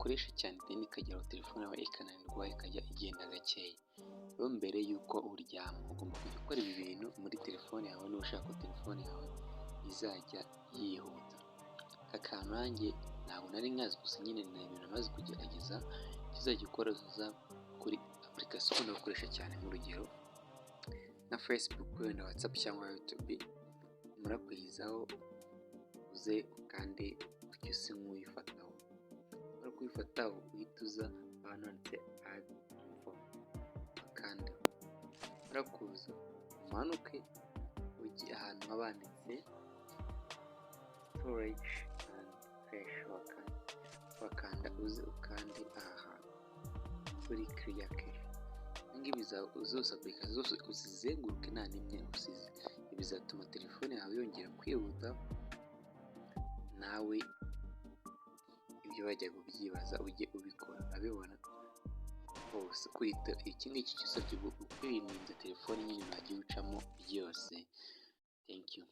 ukoresha cyane then ikageraho telefone yawe ikananirwa ikajya igenda gakeya. Rero mbere y'uko uryama ugomba kujya ukora ibi bintu muri telefone yawe niba ushaka ko telefone yawe izajya yihuta. Aka kantu nanjye ntabwo nari nkazi gusa nyine ni ibintu namaze kugerageza. Kizajya ukora uza kuri application ukunda gukoresha cyane nk'urugero na Facebook na WhatsApp cyangwa YouTube, umara kuyizaho uze kandi ucyuse nk'uyifataho. Umara kuyifataho uhita uza ahantu handitse add info kandi umara kuza umanuke ujye ahantu haba handitse storage and cache wakanda uze ukandi aha hantu kuri clear cache. Ibingibi zose application zose uzizenguruke nta n'imwe usize. Ibi bizatuma telefone yawe yongera kwihuta, nawe ibyo wajya kubyibaza ujye ubikora. Urabibona hose kwita iki ngiki cyose kwirinda telefone nyine ntagiye ucamo byose. Thank you.